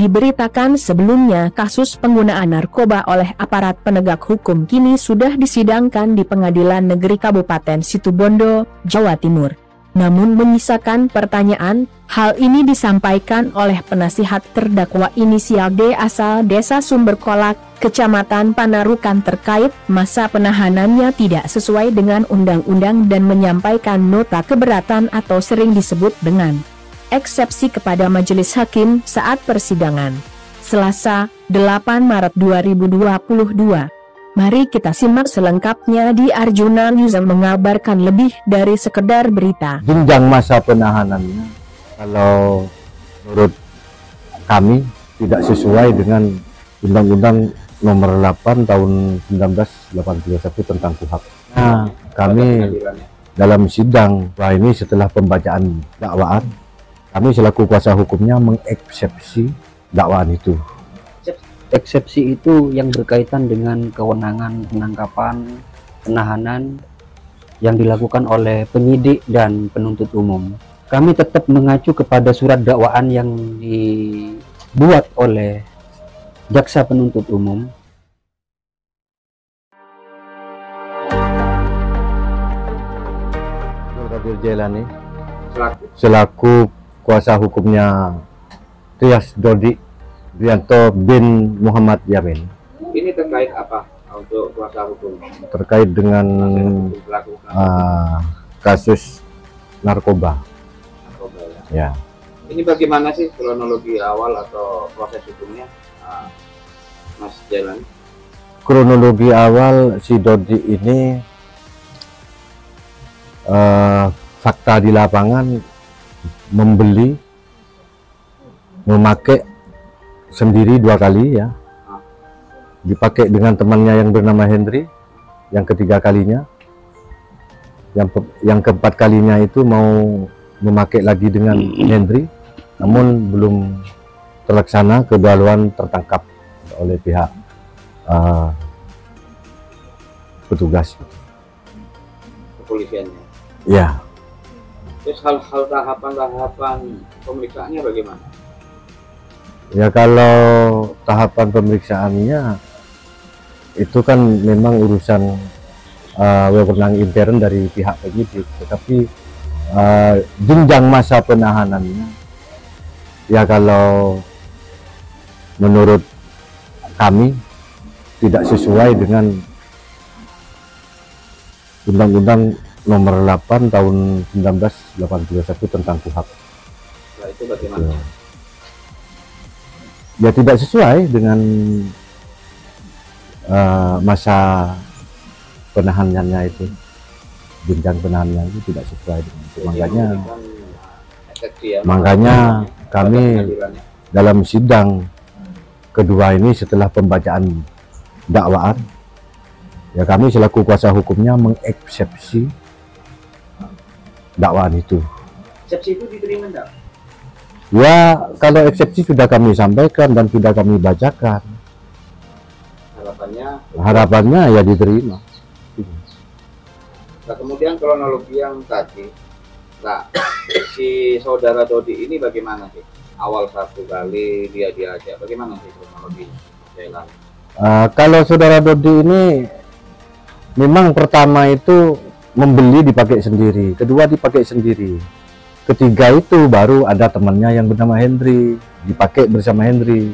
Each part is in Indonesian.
Diberitakan sebelumnya kasus penggunaan narkoba oleh aparat penegak hukum kini sudah disidangkan di Pengadilan Negeri Kabupaten Situbondo, Jawa Timur. Namun menyisakan pertanyaan, hal ini disampaikan oleh penasihat terdakwa inisial D asal Desa Sumberkolak, Kecamatan Panarukan terkait masa penahanannya tidak sesuai dengan undang-undang dan menyampaikan nota keberatan atau sering disebut dengan eksepsi kepada majelis hakim saat persidangan. Selasa, 8 Maret 2022. Mari kita simak selengkapnya di Arjuna News yang mengabarkan lebih dari sekedar berita. Jenjang masa penahanannya, kalau menurut kami tidak sesuai dengan Undang-Undang Nomor 8 Tahun 1981 tentang KUHP. Nah, kami dalam sidang ini setelah pembacaan dakwaan, kami selaku kuasa hukumnya mengeksepsi dakwaan itu. Eksepsi itu yang berkaitan dengan kewenangan penangkapan, penahanan yang dilakukan oleh penyidik dan penuntut umum. Kami tetap mengacu kepada surat dakwaan yang dibuat oleh jaksa penuntut umum. Qadir Jailani selaku kuasa hukumnya Trias Dodi Rianto bin Muhammad Yamin. Ini terkait apa untuk kuasa hukum? Terkait dengan kasus narkoba. Ya. Ini bagaimana sih kronologi awal atau proses hukumnya, Mas Jailani? Kronologi awal si Dodi ini fakta di lapangan membeli, memakai sendiri 2 kali ya, dipakai dengan temannya yang bernama Hendri yang ketiga kalinya, yang keempat kalinya itu mau memakai lagi dengan Hendri, namun belum terlaksana, kedua-duaan tertangkap oleh pihak petugas Kepolisiannya. ya. Terus hal-hal tahapan pemeriksaannya bagaimana? Ya, kalau tahapan pemeriksaannya itu kan memang urusan wewenang intern dari pihak penyidik, tetapi jenjang masa penahanannya ya kalau menurut kami tidak sesuai dengan Undang-Undang Nomor 8 Tahun 1981 tentang KUHP. Nah, itu bagaimana? Ya tidak sesuai dengan masa penahanannya itu, jenjang penahanannya itu tidak sesuai dengan itu. Makanya kami dalam sidang kedua ini setelah pembacaan dakwaan, ya kami selaku kuasa hukumnya mengeksepsi dakwaan itu. Eksepsi itu diterima enggak? Ya, kalau eksepsi sudah kami sampaikan dan sudah kami bacakan. Harapannya ya diterima. Nah, kemudian kronologi yang tadi, nah si saudara Dodi ini bagaimana sih? Awal 1 kali dia diajak, bagaimana sih kronologi? Kalau saudara Dodi ini memang pertama itu membeli dipakai sendiri, kedua dipakai sendiri. Ketiga itu baru ada temannya yang bernama Hendri, dipakai bersama Hendri.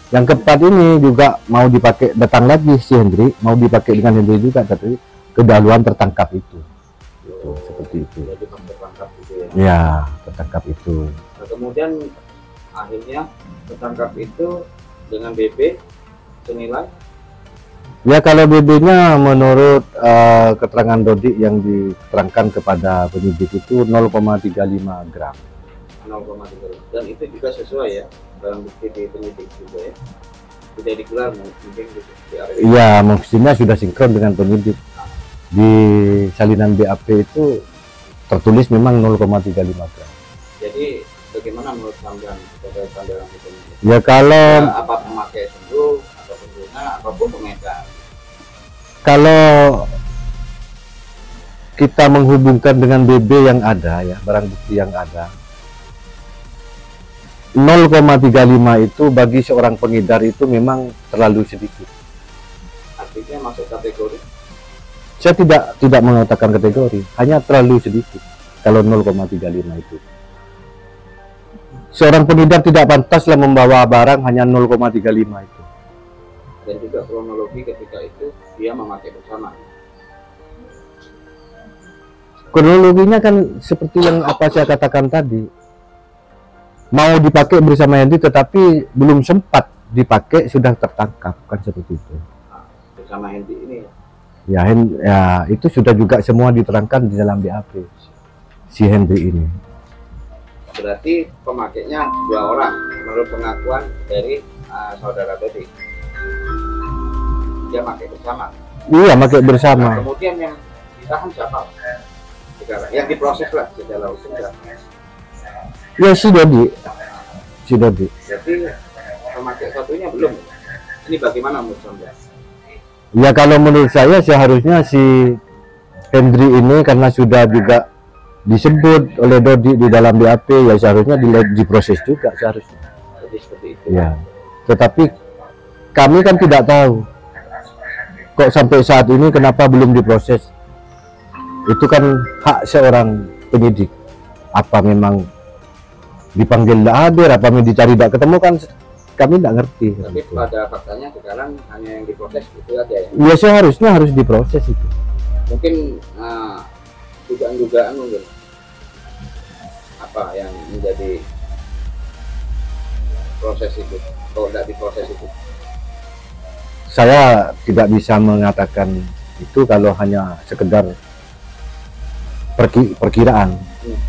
Yang keempat ini juga mau dipakai, datang lagi si Hendri, mau dipakai dengan Hendri juga, tapi kedahuluan tertangkap itu. Seperti itu. Jadi tertangkap itu ya? Ya, tertangkap itu. Nah, kemudian akhirnya tertangkap itu dengan BB senilai? Ya, kalau BB-nya menurut keterangan Dodi yang diterangkan kepada penyidik itu 0,35 gram. 0,3, dan itu juga sesuai ya barang bukti di penyidik juga ya, tidak digelar mungkin gitu. Iya, mestinya sudah sinkron dengan penyidik. Di salinan BAP itu tertulis memang 0,35 gram. Jadi bagaimana menurut Samdan sebagai pandangan hukum? Ya kalau apa pemakai sungguh atau pengguna apapun pengedar. Kalau kita menghubungkan dengan BB yang ada ya, barang bukti yang ada, 0,35 itu bagi seorang pengedar itu memang terlalu sedikit. Artinya masuk kategori? Saya tidak mengatakan kategori, hanya terlalu sedikit kalau 0,35 itu. Seorang pengedar tidak pantaslah membawa barang hanya 0,35 itu. Dan juga kronologi ketika itu dia memakai bersama. Kronologinya kan seperti yang apa saya katakan tadi. Mau dipakai bersama Hendy tetapi belum sempat dipakai sudah tertangkap, kan seperti itu. Bersama Hendy ini ya, itu sudah juga semua diterangkan di dalam BAP si Hendy ini. berarti pemakainya 2 orang menurut pengakuan dari saudara Dodi. Dia pakai bersama. Iya, pakai bersama. Nah, kemudian yang ditahan siapa sekarang? Yang diproses lah secara hukum. Ya si Dodi. Jadi pemakai satunya belum. Ini bagaimana menurut Anda? Ya kalau menurut saya seharusnya si Hendry ini karena sudah juga disebut oleh Dodi di dalam BAP, ya seharusnya diproses juga seharusnya. Jadi seperti itu. Ya. Tetapi kami kan tidak tahu kok sampai saat ini kenapa belum diproses. Itu kan hak seorang penyidik. Apa memang dipanggil tidak hadir, apa memang dicari tidak ketemu, kan kami tidak ngerti. Tapi pada faktanya sekarang hanya yang diproses itu aja ya. Ya seharusnya harus diproses itu. Mungkin dugaan-dugaan mungkin apa yang menjadi proses itu, kalau tidak diproses itu. Saya tidak bisa mengatakan itu kalau hanya sekedar perkiraan,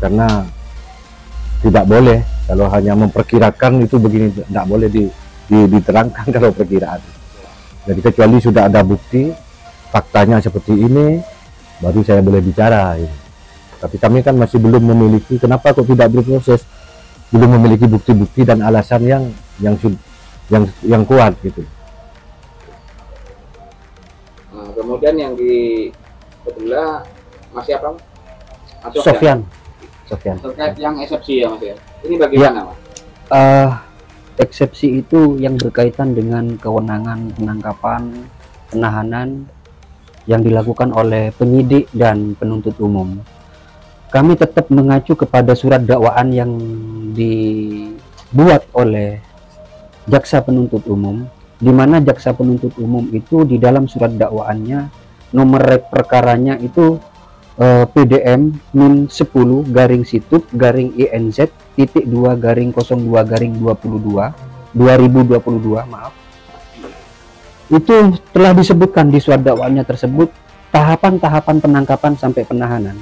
karena tidak boleh kalau hanya memperkirakan itu begini, tidak boleh diterangkan kalau perkiraan. Jadi kecuali sudah ada bukti faktanya seperti ini, baru saya boleh bicara. Tapi kami kan masih belum memiliki, kenapa kok tidak berproses, belum memiliki bukti-bukti dan alasan yang kuat gitu. Nah, kemudian yang di sebelah masih apa? Sofyan. Terkait yang eksepsi ya Mas ya. Ini bagaimana Mas? Eksepsi itu yang berkaitan dengan kewenangan penangkapan, penahanan yang dilakukan oleh penyidik dan penuntut umum. Kami tetap mengacu kepada surat dakwaan yang dibuat oleh jaksa penuntut umum, di mana jaksa penuntut umum itu di dalam surat dakwaannya nomor perkaranya itu PDM min 10 garing situp garing INZ titik 2 garing 02 garing 2022 maaf. Itu telah disebutkan di surat dakwaannya tersebut tahapan-tahapan penangkapan sampai penahanan.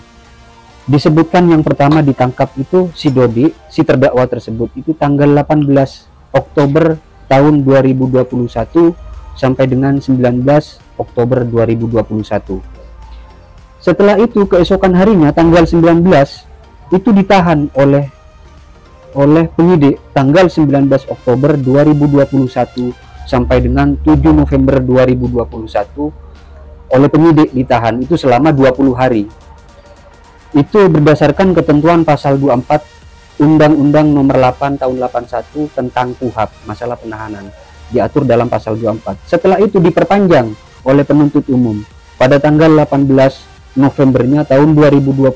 Disebutkan yang pertama ditangkap itu si Dodi, si terdakwa tersebut itu tanggal 18 Oktober tahun 2021 sampai dengan 19 Oktober 2021. Setelah itu keesokan harinya tanggal 19 itu ditahan oleh penyidik tanggal 19 Oktober 2021 sampai dengan 7 November 2021 oleh penyidik ditahan itu selama 20 hari. Itu berdasarkan ketentuan pasal 24 Undang-Undang Nomor 8 Tahun 81 tentang KUHP masalah penahanan, diatur dalam pasal 24. Setelah itu diperpanjang oleh penuntut umum pada tanggal 18 Novembernya tahun 2021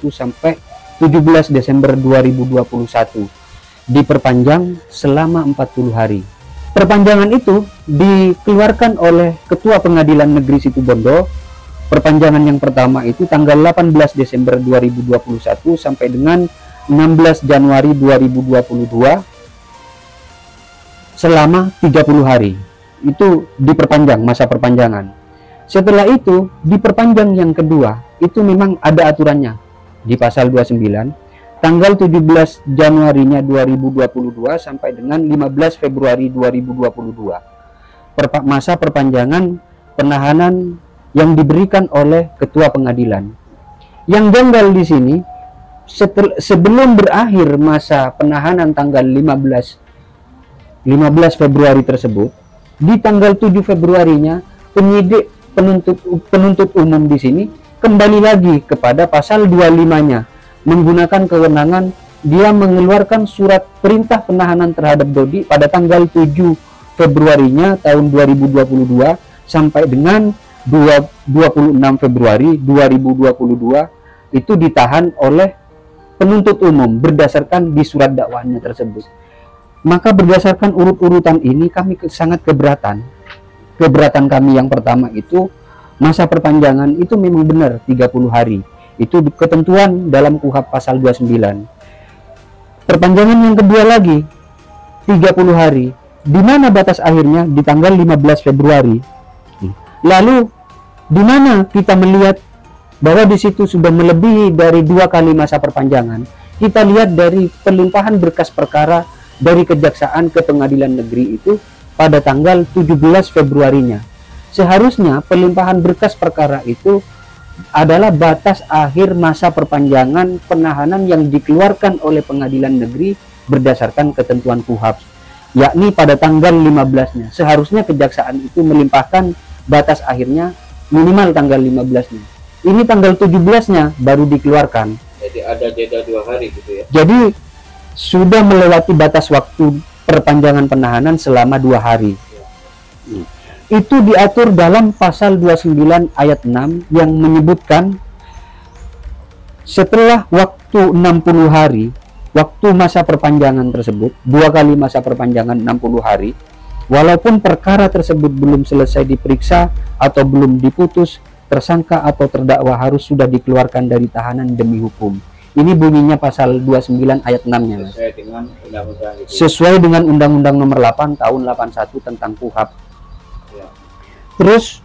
sampai 17 Desember 2021, diperpanjang selama 40 hari. Perpanjangan itu dikeluarkan oleh Ketua Pengadilan Negeri Situbondo. Perpanjangan yang pertama itu tanggal 18 Desember 2021 sampai dengan 16 Januari 2022 selama 30 hari. Itu diperpanjang masa perpanjangan. Setelah itu diperpanjang yang kedua, itu memang ada aturannya di pasal 29 tanggal 17 Januarinya 2022 sampai dengan 15 Februari 2022. Masa perpanjangan penahanan yang diberikan oleh ketua pengadilan. Yang janggal di sini, sebelum berakhir masa penahanan tanggal 15 Februari tersebut, di tanggal 7 Februarinya penyidik penuntut umum di sini kembali lagi kepada pasal 25-nya menggunakan kewenangan dia mengeluarkan surat perintah penahanan terhadap Dodi pada tanggal 7 Februarinya tahun 2022 sampai dengan 26 Februari 2022 itu ditahan oleh penuntut umum berdasarkan di surat dakwaannya tersebut. Maka berdasarkan urut-urutan ini kami sangat keberatan. Keberatan kami yang pertama itu masa perpanjangan itu memang benar 30 hari. Itu ketentuan dalam KUHP pasal 29. Perpanjangan yang kedua lagi 30 hari. Di mana batas akhirnya? Di tanggal 15 Februari. Lalu di mana kita melihat bahwa di situ sudah melebihi dari 2 kali masa perpanjangan? Kita lihat dari pelimpahan berkas perkara dari kejaksaan ke pengadilan negeri itu pada tanggal 17 Februarinya. Seharusnya pelimpahan berkas perkara itu adalah batas akhir masa perpanjangan penahanan yang dikeluarkan oleh pengadilan negeri berdasarkan ketentuan KUHP, yakni pada tanggal 15-nya. Seharusnya kejaksaan itu melimpahkan batas akhirnya minimal tanggal 15-nya. Ini tanggal 17-nya baru dikeluarkan. Jadi ada jeda 2 hari gitu ya. Jadi sudah melewati batas waktu perpanjangan penahanan selama 2 hari. Itu diatur dalam pasal 29 ayat 6 yang menyebutkan setelah waktu 60 hari, waktu masa perpanjangan tersebut, 2 kali masa perpanjangan 60 hari, walaupun perkara tersebut belum selesai diperiksa atau belum diputus, tersangka atau terdakwa harus sudah dikeluarkan dari tahanan demi hukum. Ini bunyinya pasal 29 ayat 6-nya, Mas. Sesuai dengan undang-undang itu. Sesuai dengan Undang-Undang Nomor 8 Tahun 81 tentang KUHP. Ya. Terus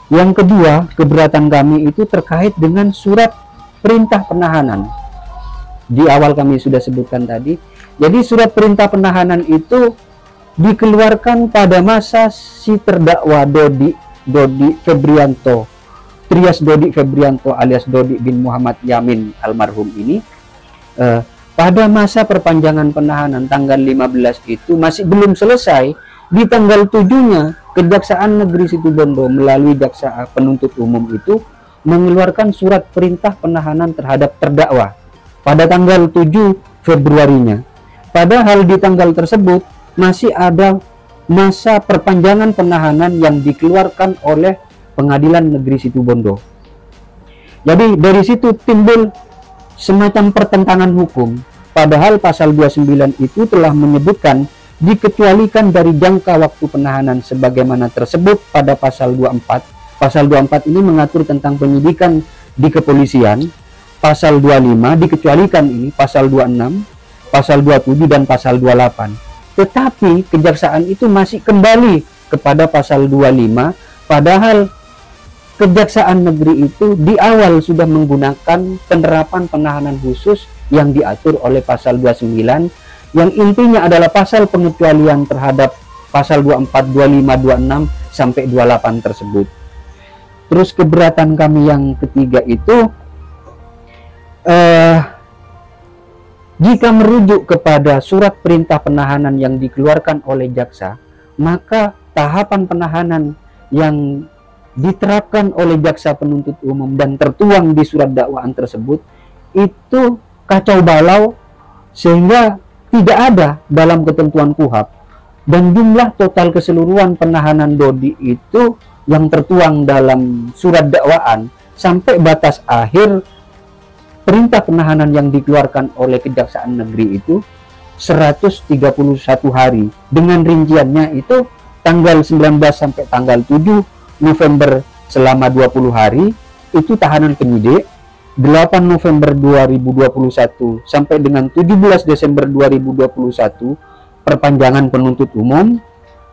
yang kedua, keberatan kami itu terkait dengan surat perintah penahanan. Di awal kami sudah sebutkan tadi. Jadi surat perintah penahanan itu dikeluarkan pada masa si terdakwa Dodi Febrianto, Trias Dodi Febrianto alias Dodi bin Muhammad Yamin almarhum ini. Pada masa perpanjangan penahanan tanggal 15 itu masih belum selesai. Di tanggal 7-nya Kejaksaan Negeri Situbondo melalui jaksa penuntut umum itu mengeluarkan surat perintah penahanan terhadap terdakwa pada tanggal 7 Februarinya. Padahal di tanggal tersebut masih ada masa perpanjangan penahanan yang dikeluarkan oleh Pengadilan Negeri Situbondo. Jadi dari situ timbul semacam pertentangan hukum. Padahal pasal 29 itu telah menyebutkan dikecualikan dari jangka waktu penahanan sebagaimana tersebut pada pasal 24. Pasal 24 ini mengatur tentang penyidikan di kepolisian. Pasal 25 dikecualikan ini pasal 26, pasal 27 dan pasal 28. Tetapi kejaksaan itu masih kembali kepada pasal 25, padahal Kejaksaan Negeri itu di awal sudah menggunakan penerapan penahanan khusus yang diatur oleh pasal 29, yang intinya adalah pasal pengecualian terhadap pasal 24, 25, 26 sampai 28 tersebut. Terus keberatan kami yang ketiga itu jika merujuk kepada surat perintah penahanan yang dikeluarkan oleh jaksa, maka tahapan penahanan yang diterapkan oleh jaksa penuntut umum dan tertuang di surat dakwaan tersebut itu kacau balau sehingga tidak ada dalam ketentuan KUHP, dan jumlah total keseluruhan penahanan Dodi itu yang tertuang dalam surat dakwaan sampai batas akhir perintah penahanan yang dikeluarkan oleh Kejaksaan Negeri itu 131 hari, dengan rinciannya itu tanggal 19 sampai tanggal 7 November selama 20 hari itu tahanan penyidik, 8 November 2021 sampai dengan 17 Desember 2021 perpanjangan penuntut umum,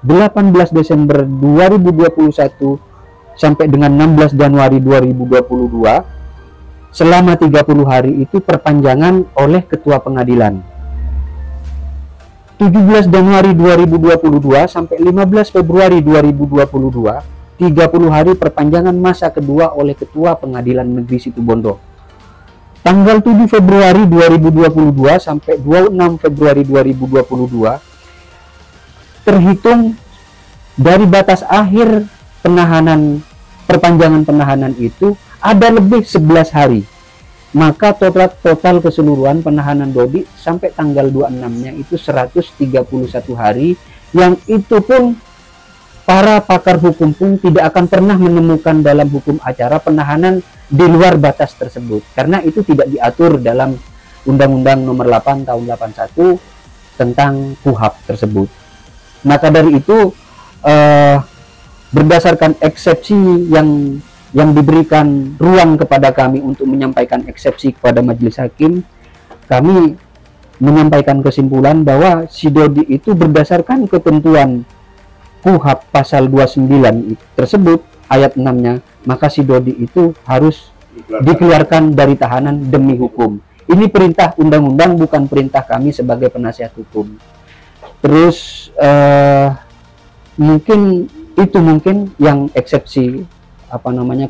18 Desember 2021 sampai dengan 16 Januari 2022 selama 30 hari itu perpanjangan oleh Ketua Pengadilan. 17 Januari 2022 sampai 15 Februari 2022 30 hari perpanjangan masa kedua oleh Ketua Pengadilan Negeri Situbondo. Tanggal 7 Februari 2022 sampai 26 Februari 2022 terhitung dari batas akhir penahanan perpanjangan penahanan itu ada lebih 11 hari, maka total keseluruhan penahanan Dodi sampai tanggal 26-nya itu 131 hari, yang itu pun para pakar hukum pun tidak akan pernah menemukan dalam hukum acara penahanan di luar batas tersebut, karena itu tidak diatur dalam Undang-Undang Nomor 8 Tahun 81 tentang KUHAP tersebut. Maka dari itu berdasarkan eksepsi yang diberikan ruang kepada kami untuk menyampaikan eksepsi kepada majelis hakim, kami menyampaikan kesimpulan bahwa si Dodi itu berdasarkan ketentuan KUHAP pasal 29 tersebut ayat 6-nya, maka si Dodi itu harus dikeluarkan dari tahanan demi hukum. Ini perintah undang-undang, bukan perintah kami sebagai penasihat hukum. Terus mungkin yang eksepsi,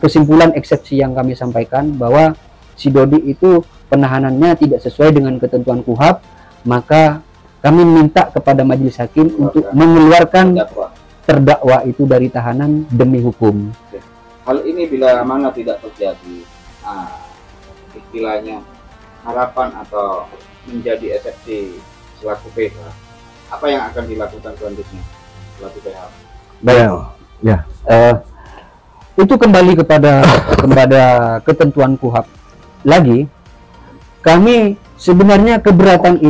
kesimpulan eksepsi yang kami sampaikan, bahwa si Dodi itu penahanannya tidak sesuai dengan ketentuan KUHAP, maka kami minta kepada majelis hakim untuk mengeluarkan terdakwa itu dari tahanan demi hukum. Hal ini bila mana tidak terjadi, istilahnya harapan atau menjadi eksepsi selaku PH, apa yang akan dilakukan selanjutnya selaku PH? Itu kembali kepada ketentuan KUHAP lagi. Kami sebenarnya keberatan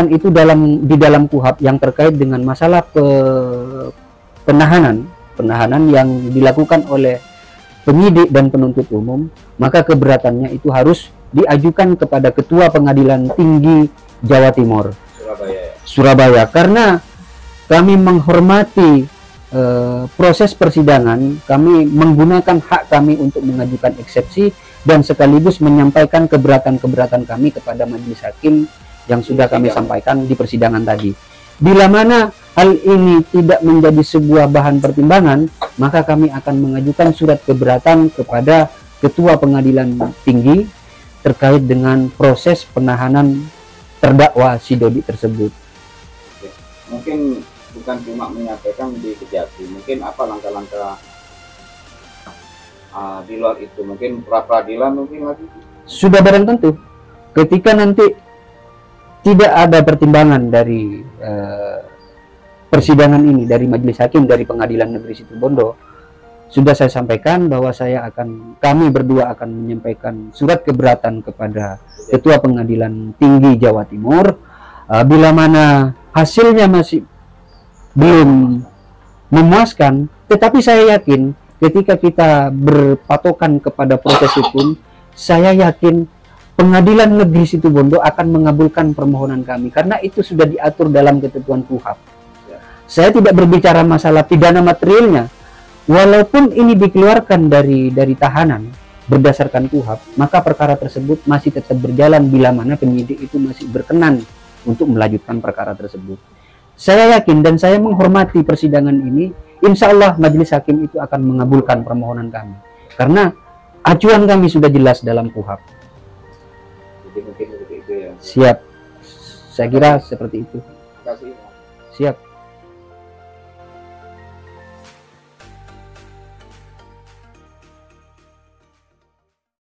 itu di dalam KUHAP yang terkait dengan masalah penahanan yang dilakukan oleh penyidik dan penuntut umum, maka keberatannya itu harus diajukan kepada Ketua Pengadilan Tinggi Jawa Timur, Surabaya, karena kami menghormati proses persidangan. Kami menggunakan hak kami untuk mengajukan eksepsi dan sekaligus menyampaikan keberatan-keberatan kami kepada majelis hakim yang sudah kami sampaikan di persidangan tadi. Bila mana hal ini tidak menjadi sebuah bahan pertimbangan, maka kami akan mengajukan surat keberatan kepada Ketua Pengadilan Tinggi terkait dengan proses penahanan terdakwa si Dodi tersebut. Mungkin bukan cuma menyampaikan di Kejati, mungkin apa langkah-langkah di luar itu, mungkin pra-peradilan mungkin lagi? Sudah barang tentu ketika nanti tidak ada pertimbangan dari persidangan ini, dari majelis hakim, dari Pengadilan Negeri Situbondo, sudah saya sampaikan bahwa kami berdua akan menyampaikan surat keberatan kepada Ketua Pengadilan Tinggi Jawa Timur. Bila mana hasilnya masih belum memuaskan, tetapi saya yakin ketika kita berpatokan kepada proses hukum, saya yakin Pengadilan Negeri Situbondo akan mengabulkan permohonan kami, karena itu sudah diatur dalam ketentuan KUHAP. Saya tidak berbicara masalah pidana materialnya. Walaupun ini dikeluarkan dari tahanan berdasarkan KUHAP, maka perkara tersebut masih tetap berjalan bila mana penyidik itu masih berkenan untuk melanjutkan perkara tersebut. Saya yakin dan saya menghormati persidangan ini. Insya Allah majelis hakim itu akan mengabulkan permohonan kami, karena acuan kami sudah jelas dalam KUHAP. Mungkin seperti itu ya. Siap. Saya kira seperti itu. Terima kasih. Siap.